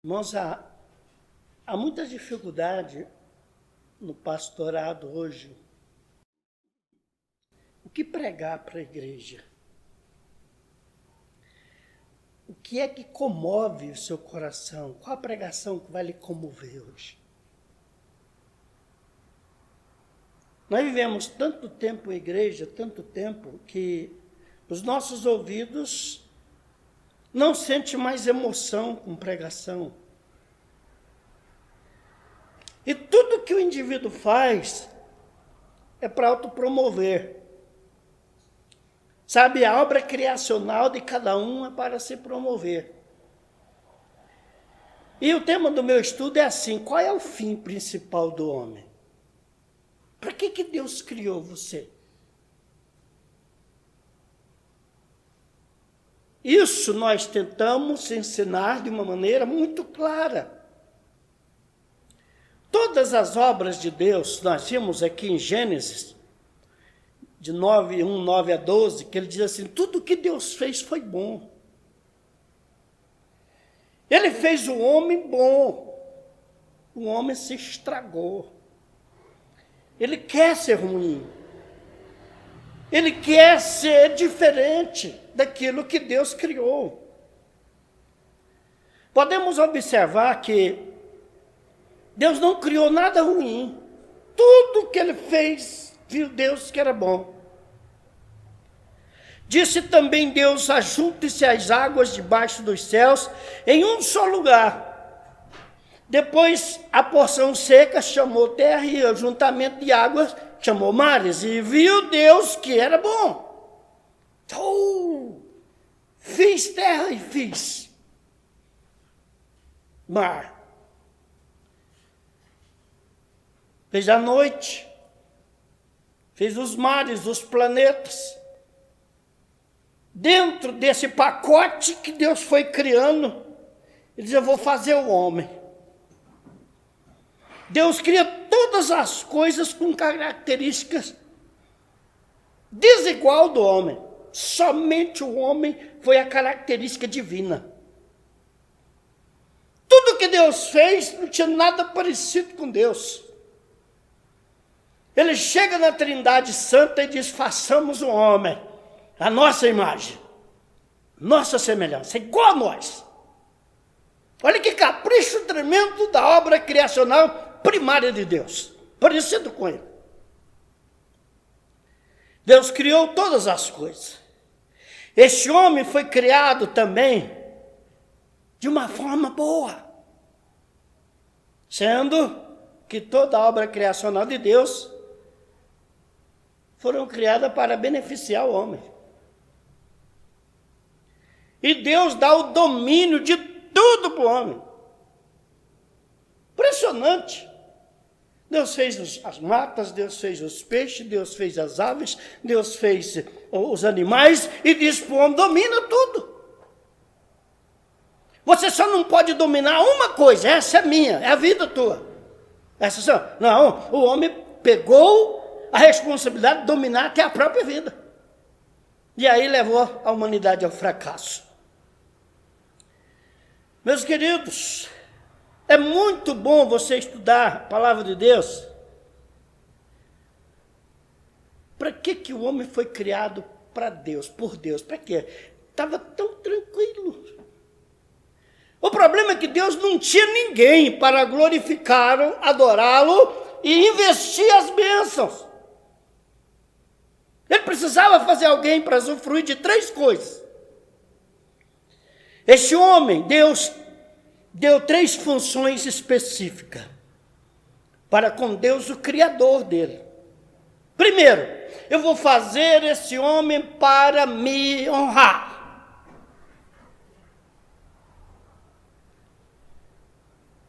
Irmãos, há muita dificuldade no pastorado hoje. O que pregar para a igreja? O que é que comove o seu coração? Qual a pregação que vai lhe comover hoje? Nós vivemos tanto tempo em igreja, tanto tempo, que os nossos ouvidos não sentem mais emoção com pregação. E tudo que o indivíduo faz é para autopromover. Sabe, a obra criacional de cada um é para se promover. E o tema do meu estudo é assim: qual é o fim principal do homem? Para que Deus criou você? Isso nós tentamos ensinar de uma maneira muito clara. Todas as obras de Deus, nós vimos aqui em Gênesis, de 9 a 12, que ele diz assim: tudo que Deus fez foi bom. Ele fez o homem bom. O homem se estragou. Ele quer ser ruim. Ele quer ser diferente daquilo que Deus criou. Podemos observar que Deus não criou nada ruim. Tudo que ele fez, viu Deus que era bom. Disse também Deus: ajunte-se as águas debaixo dos céus em um só lugar. Depois a porção seca chamou terra e o ajuntamento de águas chamou mares. E viu Deus que era bom. Fiz terra e fiz mar. Fez a noite, fez os mares, os planetas. Dentro desse pacote que Deus foi criando, ele diz: eu vou fazer o homem. Deus cria todas as coisas com características desigual do homem. Somente o homem foi a característica divina. Tudo que Deus fez não tinha nada parecido com Deus. Ele chega na Trindade Santa e diz: façamos o homem a nossa imagem, nossa semelhança, igual a nós. Olha que capricho tremendo da obra criacional primária de Deus, parecido com ele. Deus criou todas as coisas. Este homem foi criado também de uma forma boa, sendo que toda a obra criacional de Deus foram criadas para beneficiar o homem. E Deus dá o domínio de tudo para o homem. Impressionante. Deus fez as matas, Deus fez os peixes, Deus fez as aves, Deus fez os animais e diz para o homem: domina tudo. Você só não pode dominar uma coisa, essa é minha, é a vida tua. Não, o homem pegou a responsabilidade de dominar até a própria vida. E aí levou a humanidade ao fracasso. Meus queridos, é muito bom você estudar a palavra de Deus. Para que o homem foi criado para Deus, por Deus? Para quê? Estava tão tranquilo. O problema é que Deus não tinha ninguém para glorificá-lo, adorá-lo e investir as bênçãos. Ele precisava fazer alguém para usufruir de 3 coisas. Este homem, Deus deu 3 funções específicas para com Deus, o Criador dele. Primeiro, eu vou fazer esse homem para me honrar.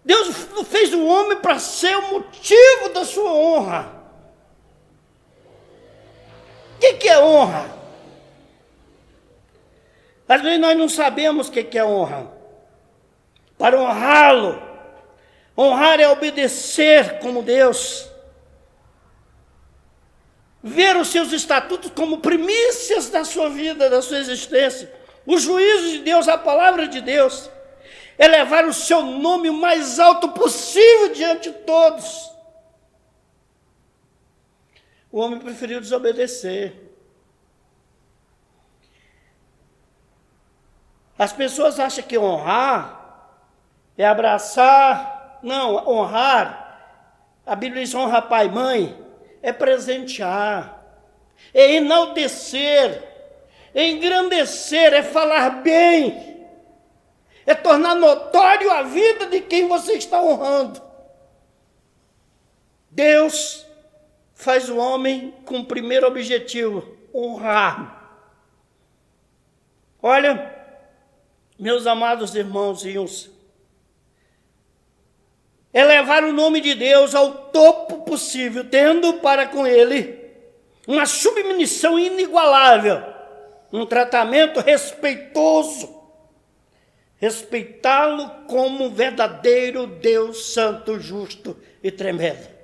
Deus fez o homem para ser o motivo da sua honra. O que é honra? Às vezes nós não sabemos o que é honra. Para honrá-lo, honrar é obedecer como Deus. Ver os seus estatutos como primícias da sua vida, da sua existência. Os juízos de Deus, a palavra de Deus. elevar o seu nome o mais alto possível diante de todos. O homem preferiu desobedecer. As pessoas acham que honrar é abraçar. Não, honrar, a Bíblia diz honra pai e mãe, é presentear, é enaltecer, é engrandecer, é falar bem, é tornar notório a vida de quem você está honrando. Deus faz o homem com o primeiro objetivo, honrar. Olha, meus amados irmãozinhos, elevar o nome de Deus ao topo possível, tendo para com ele uma submissão inigualável, um tratamento respeitoso, respeitá-lo como um verdadeiro Deus santo, justo e tremendo.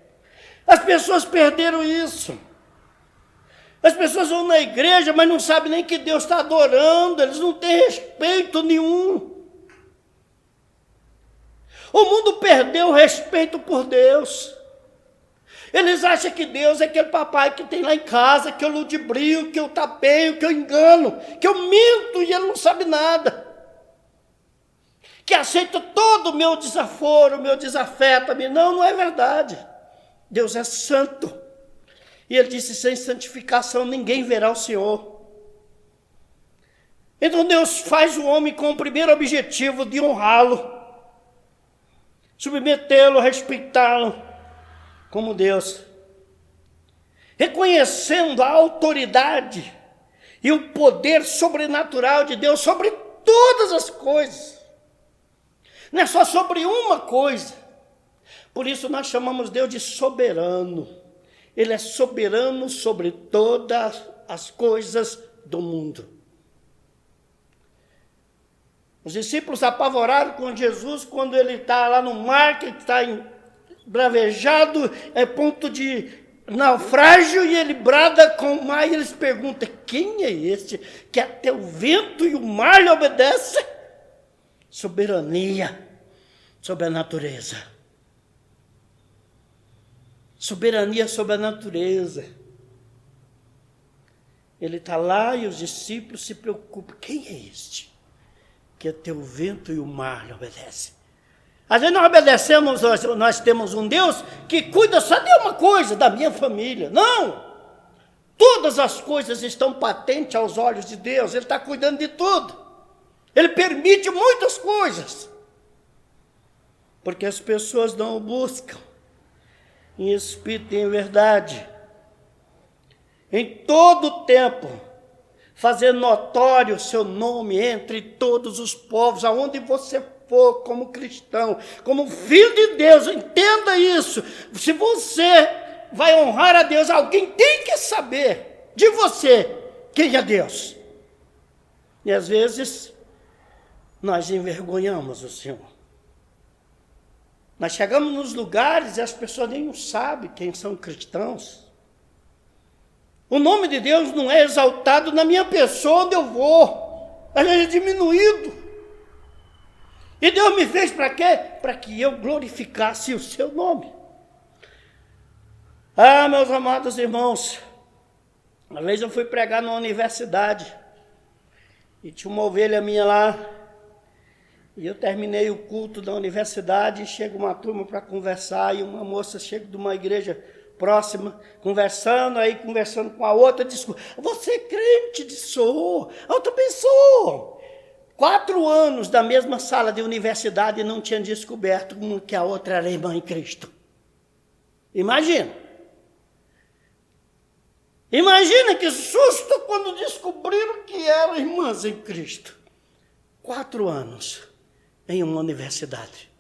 As pessoas perderam isso. As pessoas vão na igreja, mas não sabem nem que Deus está adorando, eles não têm respeito nenhum. O mundo perdeu o respeito por Deus. Eles acham que Deus é aquele papai que tem lá em casa, que eu ludibrio, que eu tapeio, que eu engano, que eu minto e ele não sabe nada. Que aceita todo o meu desaforo, o meu desafeto. Não, não é verdade. Deus é santo. E ele disse, sem santificação ninguém verá o Senhor. Então Deus faz o homem com o primeiro objetivo de honrá-lo, submetê-lo, respeitá-lo como Deus, reconhecendo a autoridade e o poder sobrenatural de Deus sobre todas as coisas. Não é só sobre uma coisa. Por isso nós chamamos Deus de soberano. Ele é soberano sobre todas as coisas do mundo. Os discípulos apavoraram com Jesus quando ele está lá no mar, que está embravejado, é ponto de naufrágio, e ele brada com o mar, e eles perguntam, quem é este que até o vento e o mar lhe obedecem? Soberania sobre a natureza. Soberania sobre a natureza. Ele está lá e os discípulos se preocupam. Quem é este que até o vento e o mar lhe obedecem? Às vezes nós obedecemos, nós temos um Deus que cuida só de uma coisa, da minha família. Não! Todas as coisas estão patentes aos olhos de Deus. Ele está cuidando de tudo. Ele permite muitas coisas. Porque as pessoas não o buscam em espírito e em verdade. Em todo o tempo, fazer notório o seu nome entre todos os povos, aonde você for, como cristão, como filho de Deus, entenda isso. Se você vai honrar a Deus, alguém tem que saber de você quem é Deus. E às vezes, nós envergonhamos o Senhor. Nós chegamos nos lugares e as pessoas nem sabem quem são cristãos. O nome de Deus não é exaltado na minha pessoa onde eu vou. Ele é diminuído. E Deus me fez para quê? Para que eu glorificasse o seu nome. Ah, meus amados irmãos, uma vez eu fui pregar numa universidade e tinha uma ovelha minha lá. E eu terminei o culto da universidade, e chega uma turma para conversar, e uma moça chega de uma igreja próxima, conversando com a outra, diz, você é crente? Sou. Eu também sou. 4 anos da mesma sala de universidade e não tinha descoberto que a outra era irmã em Cristo. Imagina. Imagina que susto quando descobriram que eram irmãs em Cristo. 4 anos. Em uma universidade,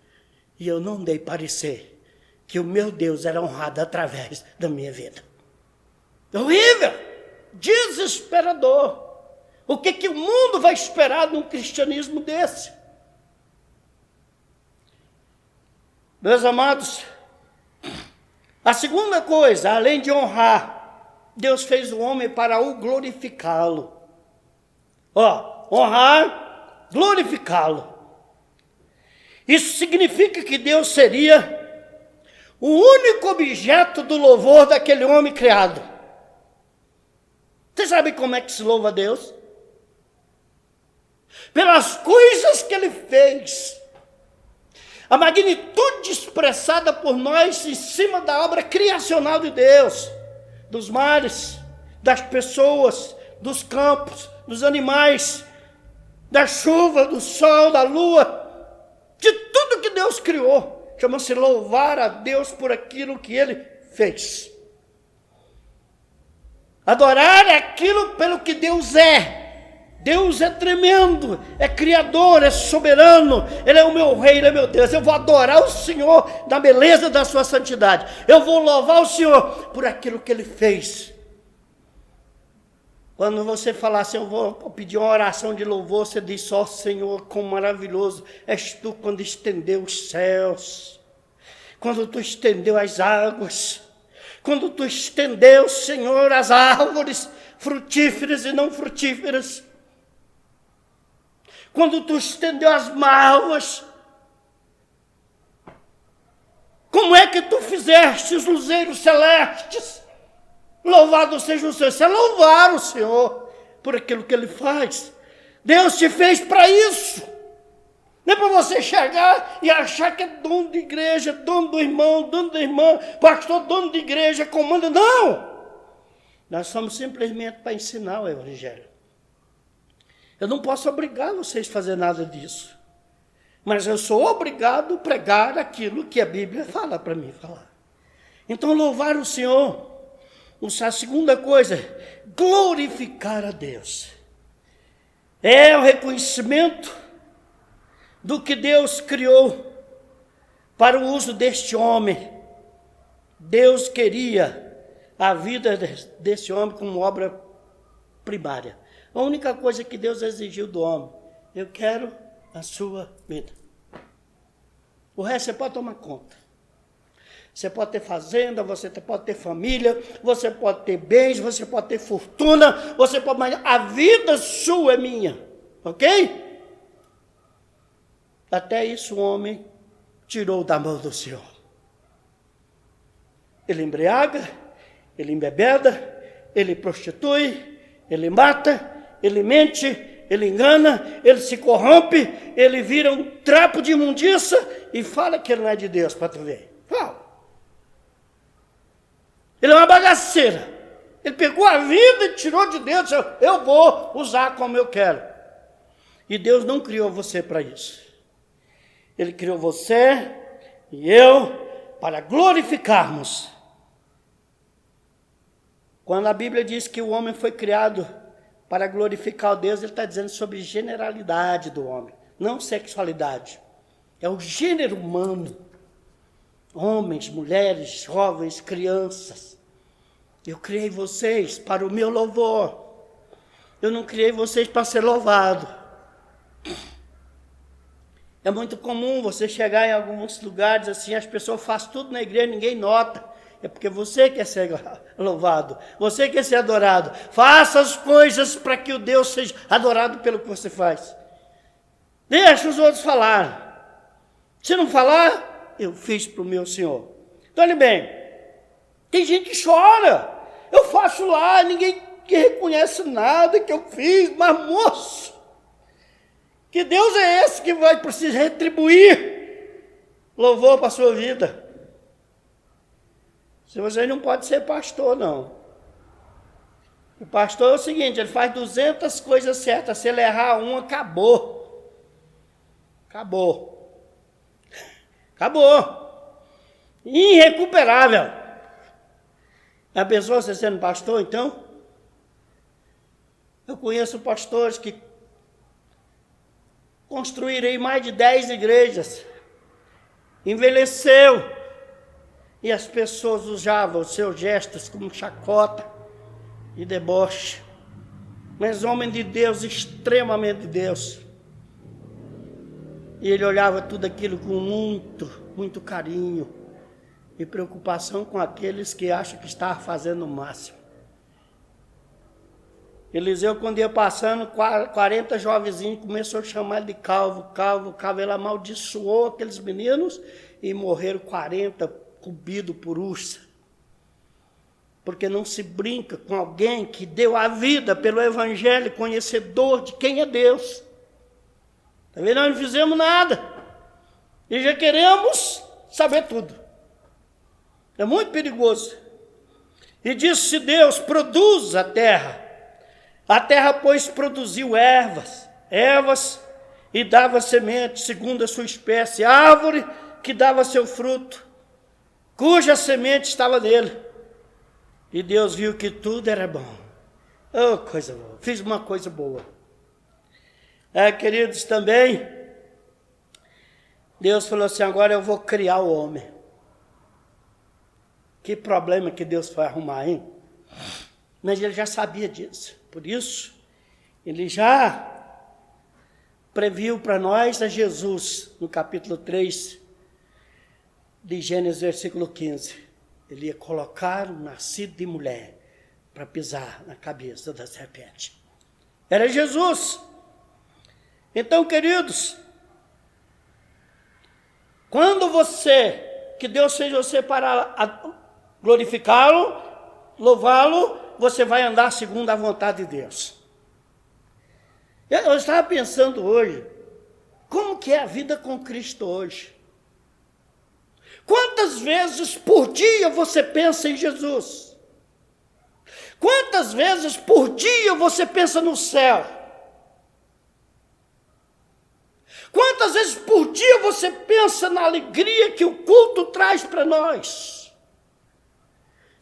e eu não dei parecer que o meu Deus era honrado através da minha vida. Horrível, desesperador. O que o mundo vai esperar de um cristianismo desse? Meus amados, a segunda coisa, além de honrar, Deus fez o homem para o glorificá-lo. Honrar, glorificá-lo. Isso significa que Deus seria o único objeto do louvor daquele homem criado. Você sabe como é que se louva a Deus? Pelas coisas que Ele fez. A magnitude expressada por nós em cima da obra criacional de Deus. Dos mares, das pessoas, dos campos, dos animais, da chuva, do sol, da lua. De tudo que Deus criou. Chama-se louvar a Deus por aquilo que Ele fez. Adorar aquilo pelo que Deus é. Deus é tremendo, é criador, é soberano, Ele é o meu rei, Ele é meu Deus. Eu vou adorar o Senhor da beleza da sua santidade. Eu vou louvar o Senhor por aquilo que Ele fez. Quando você falar assim, eu vou pedir uma oração de louvor, você diz só, Senhor, quão maravilhoso és Tu quando estendeu os céus, quando Tu estendeu as águas, quando Tu estendeu, Senhor, as árvores frutíferas e não frutíferas, quando Tu estendeu as malvas, como é que Tu fizeste os luzeiros celestes? Louvado seja o Senhor. Isso é louvar o Senhor por aquilo que Ele faz. Deus te fez para isso. Não é para você chegar e achar que é dono de igreja, dono do irmão, dono da irmã, pastor, dono de igreja, comanda. Não! Nós somos simplesmente para ensinar o Evangelho. Eu não posso obrigar vocês a fazer nada disso. Mas eu sou obrigado a pregar aquilo que a Bíblia fala para mim falar. Então, louvar o Senhor. A segunda coisa, glorificar a Deus. É o reconhecimento do que Deus criou para o uso deste homem. Deus queria a vida desse homem como obra primária. A única coisa que Deus exigiu do homem, eu quero a sua vida. O resto você pode tomar conta. Você pode ter fazenda, você pode ter família, você pode ter bens, você pode ter fortuna, você pode... Mas a vida sua é minha, ok? Até isso o homem tirou da mão do Senhor. Ele embriaga, ele embebeda, ele prostitui, ele mata, ele mente, ele engana, ele se corrompe, ele vira um trapo de imundícia e fala que ele não é de Deus, para tu ver. Fala. Ele é uma bagaceira. Ele pegou a vida e tirou de Deus. Eu vou usar como eu quero. E Deus não criou você para isso. Ele criou você e eu para glorificarmos. Quando a Bíblia diz que o homem foi criado para glorificar o Deus, ele está dizendo sobre generalidade do homem, não sexualidade. É o gênero humano. Homens, mulheres, jovens, crianças. Eu criei vocês para o meu louvor. Eu não criei vocês para ser louvado. É muito comum você chegar em alguns lugares assim, as pessoas fazem tudo na igreja, ninguém nota. É porque você quer ser louvado, você quer ser adorado. Faça as coisas para que o Deus seja adorado pelo que você faz. Deixa os outros falar. Se não falar, eu fiz para o meu Senhor. Então, olha bem, tem gente que chora. Eu faço lá, ninguém reconhece nada que eu fiz, mas moço, que Deus é esse que vai precisar retribuir louvor para a sua vida? Se você não pode ser pastor, não. O pastor é o seguinte, ele faz 200 coisas certas, se ele errar uma, acabou. Acabou. Acabou. Irrecuperável. A pessoa você sendo pastor, então? Eu conheço pastores que construíram mais de 10 igrejas. Envelheceu. E as pessoas usavam os seus gestos como chacota e deboche. Mas homem de Deus, extremamente de Deus. E ele olhava tudo aquilo com muito carinho e preocupação com aqueles que acham que está fazendo o máximo. Eliseu, quando ia passando, 40 jovenzinhos começou a chamar de calvo. Ele amaldiçoou aqueles meninos e morreram 40 comidos por ursa. Porque não se brinca com alguém que deu a vida pelo evangelho, conhecedor de quem é Deus. Também nós não fizemos nada. E já queremos saber tudo. É muito perigoso. E disse Deus, produz a terra. A terra, pois, produziu ervas, e dava semente segundo a sua espécie, árvore que dava seu fruto, cuja semente estava nele. E Deus viu que tudo era bom. Oh, coisa boa. Fiz uma coisa boa. Queridos, também, Deus falou assim, agora eu vou criar o homem. Que problema que Deus foi arrumar, hein? Mas ele já sabia disso. Por isso, ele já previu para nós a Jesus, no capítulo 3 de Gênesis, versículo 15. Ele ia colocar um nascido de mulher para pisar na cabeça da serpente. Era Jesus. Então, queridos, quando que Deus fez você para glorificá-lo, louvá-lo, você vai andar segundo a vontade de Deus. Eu estava pensando hoje, como que é a vida com Cristo hoje? Quantas vezes por dia você pensa em Jesus? Quantas vezes por dia você pensa no céu? Quantas vezes por dia você pensa na alegria que o culto traz para nós?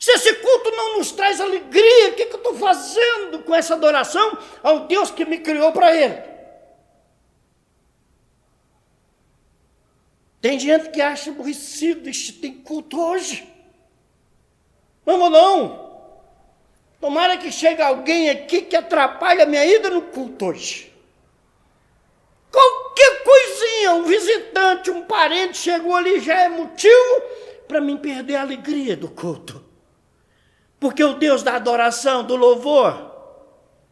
Se esse culto não nos traz alegria, o que eu estou fazendo com essa adoração ao Deus que me criou para Ele? Tem gente que acha aborrecido, tem culto hoje. Vamos não. Tomara que chegue alguém aqui que atrapalhe a minha ida no culto hoje. Qualquer coisinha, um visitante, um parente chegou ali, já é motivo para mim perder a alegria do culto. Porque o Deus da adoração, do louvor,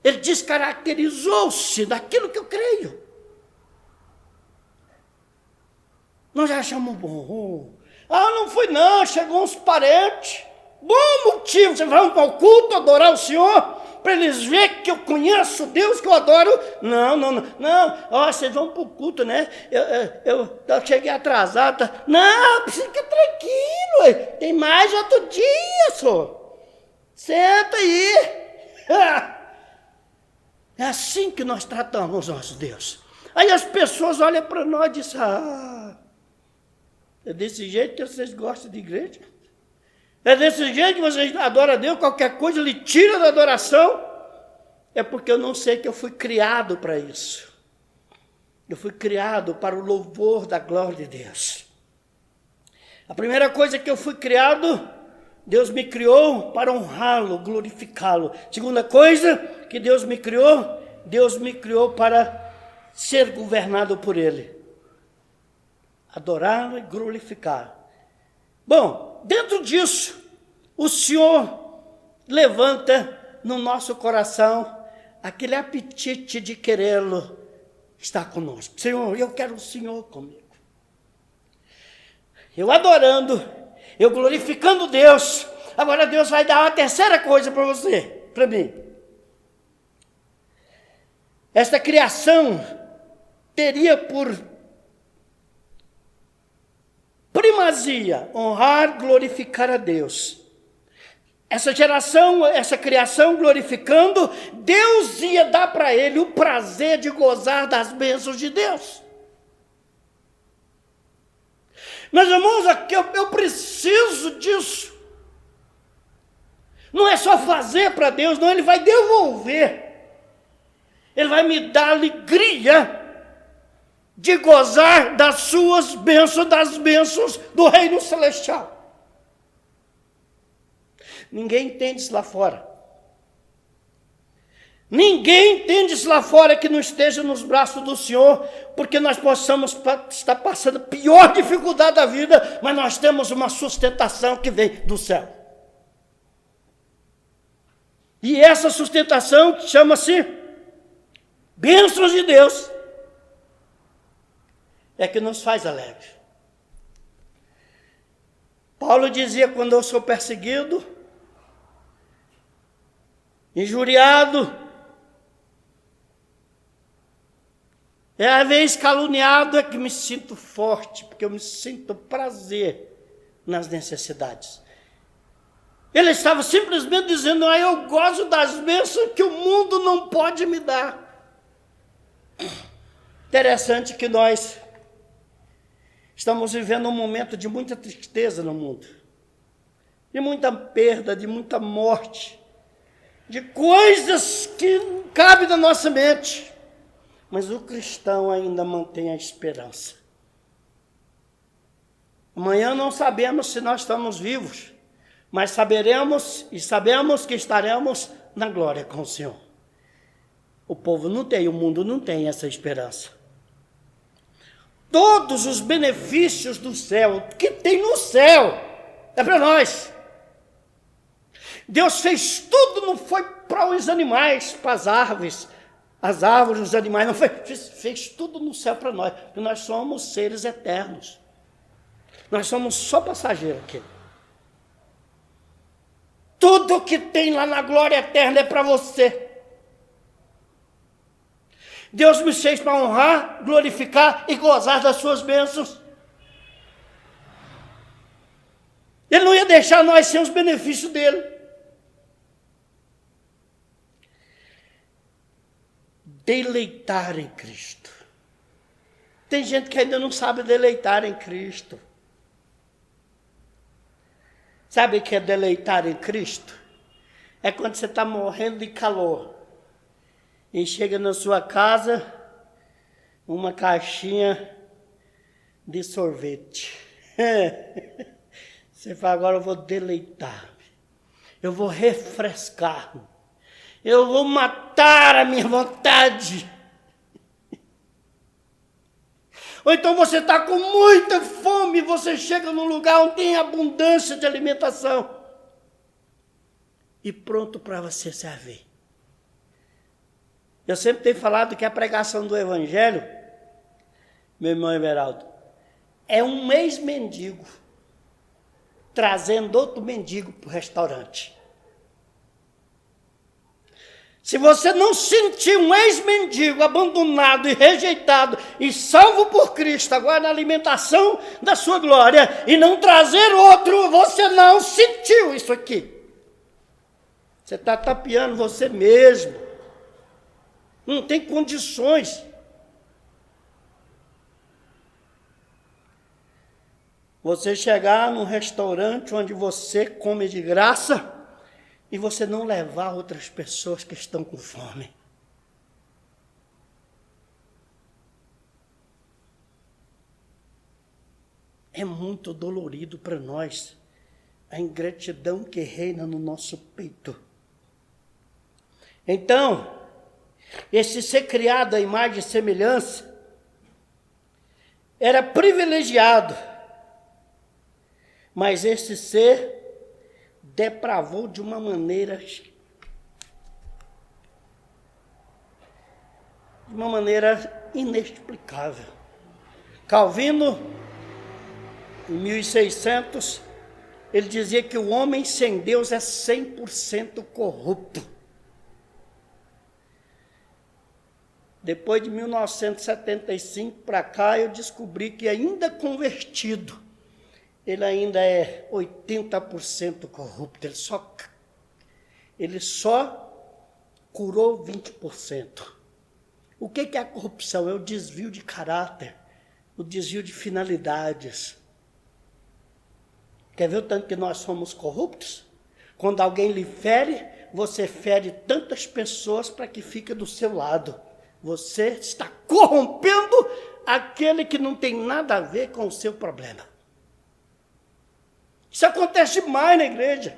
ele descaracterizou-se daquilo que eu creio. Nós já achamos bom. Não foi não, chegou uns parentes. Bom motivo, vocês vão para o culto adorar o Senhor, para eles verem que eu conheço Deus, que eu adoro. Não. Vocês vão para o culto, né? Eu cheguei atrasado. Não, fica tranquilo. Tem mais outro dia, senhor. Senta aí. É assim que nós tratamos nosso Deus. Aí as pessoas olham para nós e dizem, é desse jeito que vocês gostam de igreja? É desse jeito que vocês adoram a Deus, qualquer coisa lhe tira da adoração? É porque eu não sei que eu fui criado para isso. Eu fui criado para o louvor da glória de Deus. A primeira coisa que eu fui criado, Deus me criou para honrá-lo, glorificá-lo. Segunda coisa que Deus me criou para ser governado por Ele. Adorá-lo e glorificar. Bom, dentro disso, o Senhor levanta no nosso coração aquele apetite de querê-lo estar conosco. Senhor, eu quero o Senhor comigo. Eu adorando, eu glorificando Deus. Agora Deus vai dar uma terceira coisa para você, para mim. Esta criação teria por primazia honrar, glorificar a Deus. Essa criação glorificando, Deus ia dar para ele o prazer de gozar das bênçãos de Deus. Meus irmãos, aqui eu preciso disso. Não é só fazer para Deus, não, Ele vai devolver. Ele vai me dar alegria de gozar das suas bênçãos, das bênçãos do reino celestial. Ninguém entende isso lá fora. Ninguém entende isso lá fora que não esteja nos braços do Senhor, porque nós possamos estar passando a pior dificuldade da vida, mas nós temos uma sustentação que vem do céu. E essa sustentação chama-se bênçãos de Deus, é que nos faz alegres. Paulo dizia, quando eu sou perseguido, injuriado, às vezes caluniado, é que me sinto forte, porque eu me sinto prazer nas necessidades. Ele estava simplesmente dizendo, eu gozo das bênçãos que o mundo não pode me dar. Interessante que nós estamos vivendo um momento de muita tristeza no mundo, de muita perda, de muita morte, de coisas que não cabem na nossa mente. Mas o cristão ainda mantém a esperança. Amanhã não sabemos se nós estamos vivos, mas saberemos e sabemos que estaremos na glória com o Senhor. O povo não tem, o mundo não tem essa esperança. Todos os benefícios do céu, que tem no céu, é para nós. Deus fez tudo, não foi para os animais, para as árvores, os animais, não foi, fez tudo no céu para nós, porque nós somos seres eternos. Nós somos só passageiros aqui. Tudo que tem lá na glória eterna é para você. Deus me fez para honrar, glorificar e gozar das suas bênçãos. Ele não ia deixar nós sem os benefícios dele. Deleitar em Cristo. Tem gente que ainda não sabe deleitar em Cristo. Sabe o que é deleitar em Cristo? É quando você está morrendo de calor e chega na sua casa uma caixinha de sorvete. Você fala, agora eu vou deleitar, eu vou refrescar, eu vou matar a minha vontade. Ou então você está com muita fome, você chega num lugar onde tem abundância de alimentação e pronto para você servir. Eu sempre tenho falado que a pregação do Evangelho, meu irmão Everaldo, é um ex-mendigo trazendo outro mendigo para o restaurante. Se você não sentir um ex-mendigo abandonado e rejeitado e salvo por Cristo, agora na alimentação da sua glória, e não trazer outro, você não sentiu isso aqui. Você está tapeando você mesmo. Não tem condições. Você chegar num restaurante onde você come de graça e você não levar outras pessoas que estão com fome. É muito dolorido para nós a ingratidão que reina no nosso peito. Então, esse ser criado à imagem e semelhança era privilegiado, mas esse ser depravou de uma maneira inexplicável. Calvino, em 1600, ele dizia que o homem sem Deus é 100% corrupto. Depois de 1975 para cá, eu descobri que ainda convertido, ele ainda é 80% corrupto. Ele só curou 20%. O que é a corrupção? É o desvio de caráter, o desvio de finalidades. Quer ver o tanto que nós somos corruptos? Quando alguém lhe fere, você fere tantas pessoas para que fique do seu lado. Você está corrompendo aquele que não tem nada a ver com o seu problema. Isso acontece demais na igreja.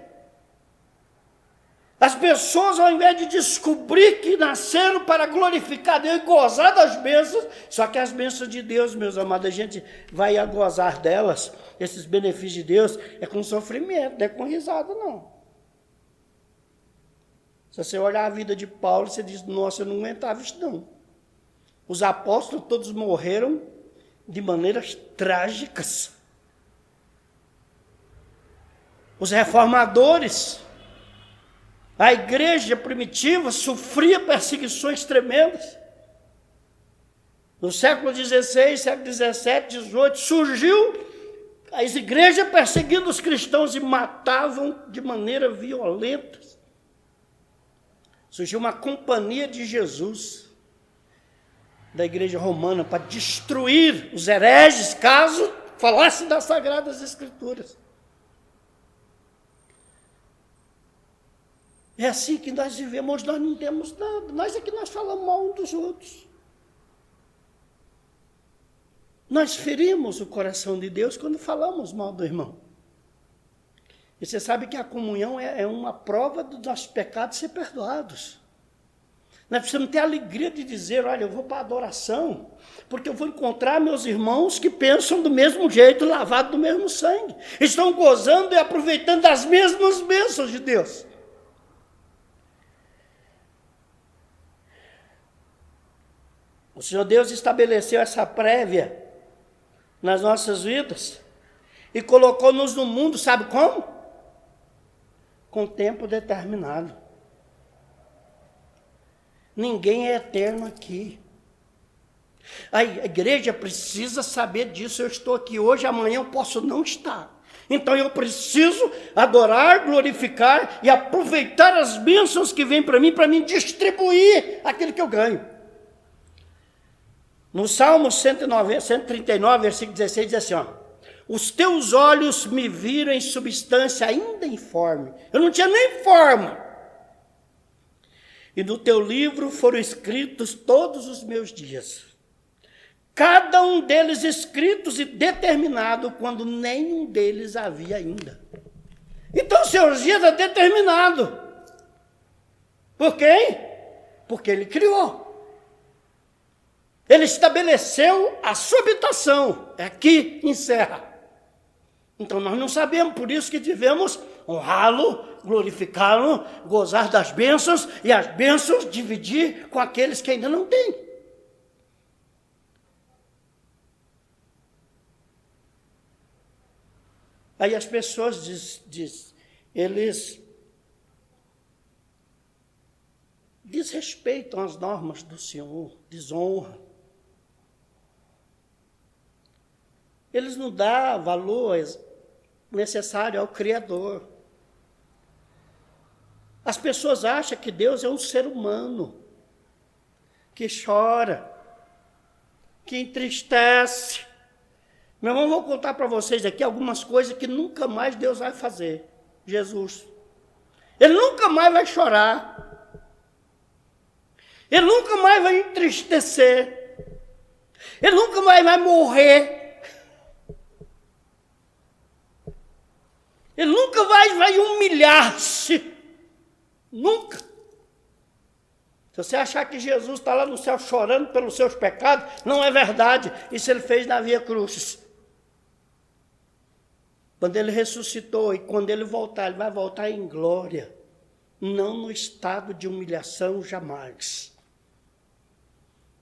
As pessoas, ao invés de descobrir que nasceram para glorificar Deus e gozar das bênçãos, só que as bênçãos de Deus, meus amados, a gente vai a gozar delas, esses benefícios de Deus, é com sofrimento, não é com risada, não. Se você olhar a vida de Paulo, você diz, nossa, eu não aguentava isso não. Os apóstolos todos morreram de maneiras trágicas. Os reformadores, a igreja primitiva sofria perseguições tremendas. No século XVI, século XVII, XVIII, surgiu as igrejas perseguindo os cristãos e matavam de maneira violenta. Surgiu uma companhia de Jesus, da igreja romana, para destruir os hereges, caso falasse das Sagradas Escrituras. É assim que nós vivemos, nós não temos nada, nós é que nós falamos mal uns dos outros. Nós ferimos o coração de Deus quando falamos mal do irmão. E você sabe que a comunhão é uma prova dos nossos pecados ser perdoados. Nós precisamos ter a alegria de dizer, olha, eu vou para a adoração, porque eu vou encontrar meus irmãos que pensam do mesmo jeito, lavados do mesmo sangue. Estão gozando e aproveitando as mesmas bênçãos de Deus. O Senhor Deus estabeleceu essa prévia nas nossas vidas e colocou-nos no mundo, sabe como? Com tempo determinado. Ninguém é eterno aqui. A igreja precisa saber disso. Eu estou aqui hoje, amanhã eu posso não estar. Então eu preciso adorar, glorificar e aproveitar as bênçãos que vêm para mim distribuir aquilo que eu ganho. No Salmo 139, versículo 16, diz assim, ó, os teus olhos me viram em substância ainda informe. Eu não tinha nem forma. E no teu livro foram escritos todos os meus dias. Cada um deles escritos e determinado, quando nenhum deles havia ainda. Então, seus dias é determinado. Por quem? Porque ele criou. Ele estabeleceu a sua habitação. Aqui encerra. Então nós não sabemos, por isso que devemos honrá-lo, glorificá-lo, gozar das bênçãos e as bênçãos dividir com aqueles que ainda não têm. Aí as pessoas eles desrespeitam as normas do Senhor, desonram. Eles não dão valor necessário ao Criador. As pessoas acham que Deus é um ser humano, que chora, que entristece. Meu irmão, vou contar para vocês aqui algumas coisas que nunca mais Deus vai fazer. Jesus. Ele nunca mais vai chorar. Ele nunca mais vai entristecer. Ele nunca mais vai morrer. Ele nunca vai humilhar-se. Nunca. Se você achar que Jesus está lá no céu chorando pelos seus pecados, não é verdade. Isso ele fez na Via Crucis. Quando ele ressuscitou e quando ele voltar, ele vai voltar em glória. Não no estado de humilhação jamais.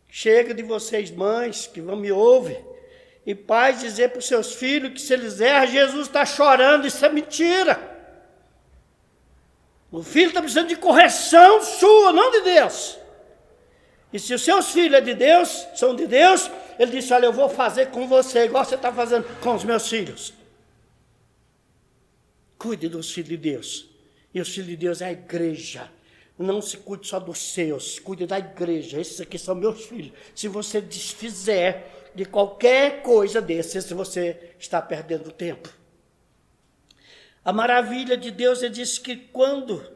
Chega de vocês, mães, que me ouvem, e pais dizer para os seus filhos que se eles erram, Jesus está chorando, isso é mentira. O filho está precisando de correção sua, não de Deus. E se os seus filhos são de Deus, ele disse, olha, eu vou fazer com você, igual você está fazendo com os meus filhos. Cuide dos filhos de Deus. E os filhos de Deus é a igreja. Não se cuide só dos seus, cuide da igreja. Esses aqui são meus filhos. Se você desfizer de qualquer coisa desses, você está perdendo tempo. A maravilha de Deus é diz que quando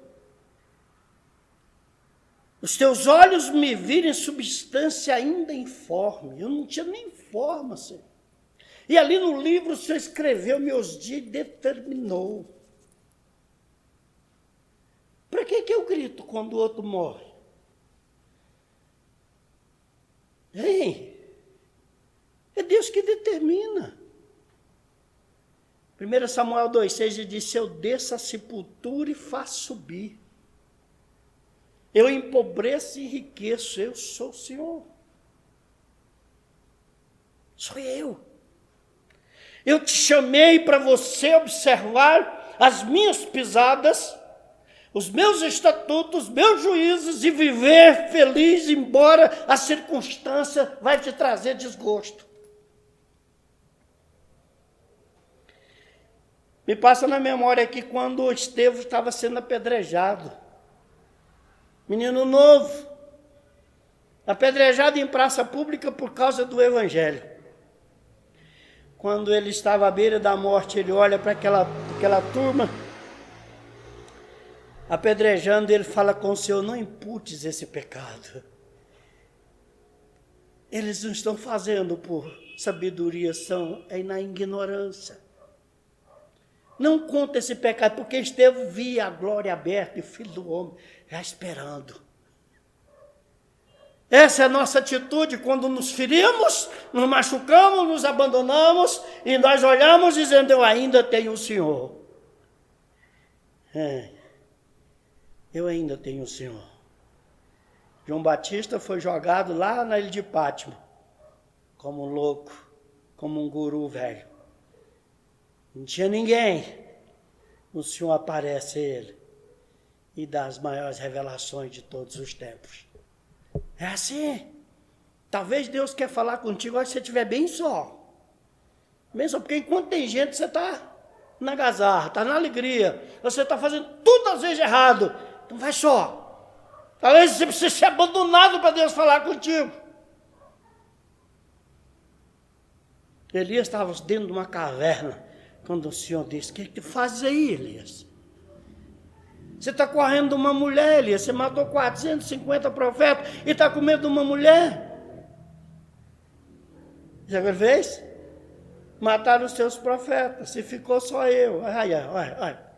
os teus olhos me virem substância ainda informe, eu não tinha nem forma, Senhor. E ali no livro o Senhor escreveu meus dias e determinou. Para que eu grito quando o outro morre? Hein? É Deus que determina. 1 Samuel 2,6 diz, eu desço a sepultura e faço subir. Eu empobreço e enriqueço, eu sou o Senhor. Sou eu. Eu te chamei para você observar as minhas pisadas, os meus estatutos, meus juízos e viver feliz, embora a circunstância vai te trazer desgosto. Me passa na memória que quando o Estevão estava sendo apedrejado, menino novo, apedrejado em praça pública por causa do Evangelho. Quando ele estava à beira da morte, ele olha para aquela turma, apedrejando, ele fala com o Senhor, não imputes esse pecado. Eles não estão fazendo por sabedoria, é na ignorância. Não conta esse pecado, porque Estevão via a glória aberta e o Filho do Homem já esperando. Essa é a nossa atitude quando nos ferimos, nos machucamos, nos abandonamos e nós olhamos dizendo, eu ainda tenho o Senhor. Eu ainda tenho o Senhor. João Batista foi jogado lá na ilha de Pátimo, como um louco, como um guru velho. Não tinha ninguém. O Senhor aparece a ele e dá as maiores revelações de todos os tempos. É assim. Talvez Deus quer falar contigo quando você estiver bem só. Bem só, porque enquanto tem gente, você está na gazarra, está na alegria. Você está fazendo tudo às vezes errado. Então vai só. Talvez você precise ser abandonado para Deus falar contigo. Elias estava dentro de uma caverna, quando o Senhor disse, o que tu fazes aí, Elias? Você está correndo de uma mulher, Elias, você matou 450 profetas e está com medo de uma mulher? Já viu vez? Mataram os seus profetas, e ficou só eu. Olha.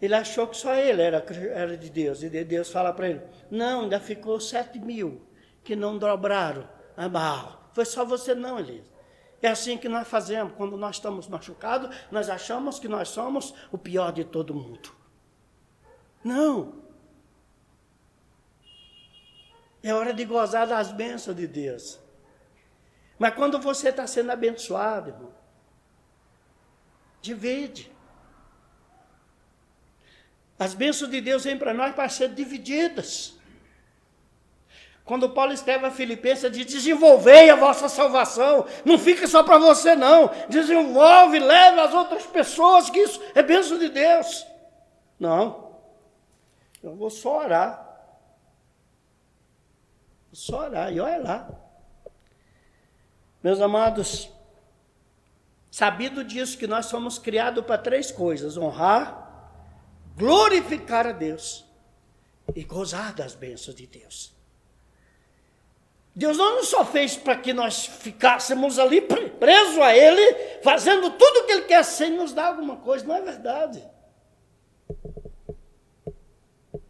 Ele achou que só ele era de Deus, e Deus fala para ele, não, ainda ficou 7.000 que não dobraram a Baal. Foi só você não, Elias. É assim que nós fazemos, quando nós estamos machucados, nós achamos que nós somos o pior de todo mundo. Não. É hora de gozar das bênçãos de Deus. Mas quando você está sendo abençoado, irmão, divide. As bênçãos de Deus vêm para nós para ser divididas. Quando Paulo escreve a Filipenses, diz, desenvolvei a vossa salvação. Não fica só para você, não. Desenvolve, leve as outras pessoas, que isso é bênção de Deus. Não. Eu vou só orar. Vou só orar e olha lá. Meus amados, sabido disso que nós somos criados para 3 coisas. Honrar, glorificar a Deus e gozar das bênçãos de Deus. Deus não só fez para que nós ficássemos ali presos a Ele, fazendo tudo o que Ele quer sem nos dar alguma coisa. Não é verdade.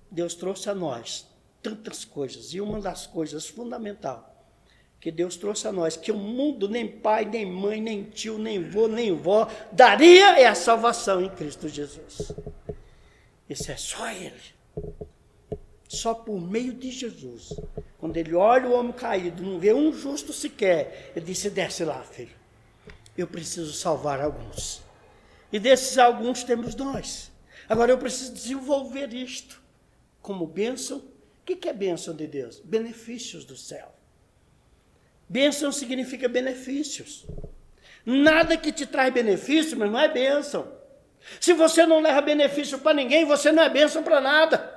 Deus trouxe a nós tantas coisas, e uma das coisas fundamental que Deus trouxe a nós, que o mundo, nem pai, nem mãe, nem tio, nem vô, nem vó, daria, é a salvação em Cristo Jesus. Isso é só Ele. Só por meio de Jesus. Quando Ele olha o homem caído, não vê um justo sequer, Ele disse, desce lá, filho. Eu preciso salvar alguns. E desses alguns temos nós. Agora eu preciso desenvolver isto como bênção. O que é bênção de Deus? Benefícios do céu. Bênção significa benefícios. Nada que te traz benefício, mas não é bênção. Se você não leva benefício para ninguém, você não é bênção para nada.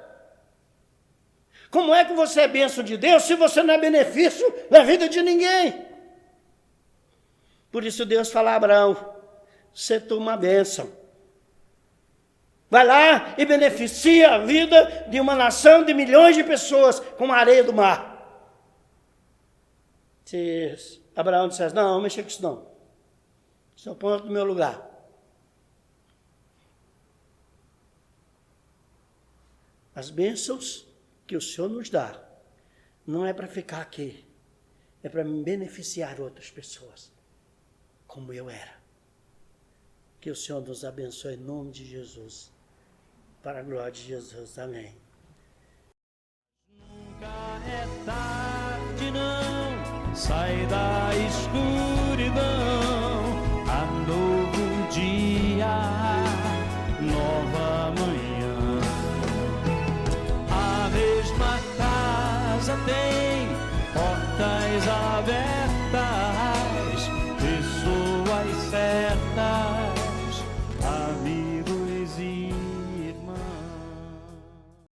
Como é que você é bênção de Deus se você não é benefício na vida de ninguém? Por isso Deus fala a Abraão, você tu uma bênção. Vai lá e beneficia a vida de uma nação de milhões de pessoas com a areia do mar. Se Abraão dissesse, não mexa com isso não. Só põe no meu lugar. As bênçãos que o Senhor nos dá, não é para ficar aqui, é para beneficiar outras pessoas, como eu era. Que o Senhor nos abençoe em nome de Jesus, para a glória de Jesus. Amém. sai da escuridão, a novo dia, nova manhã. A mesma casa tem portas abertas,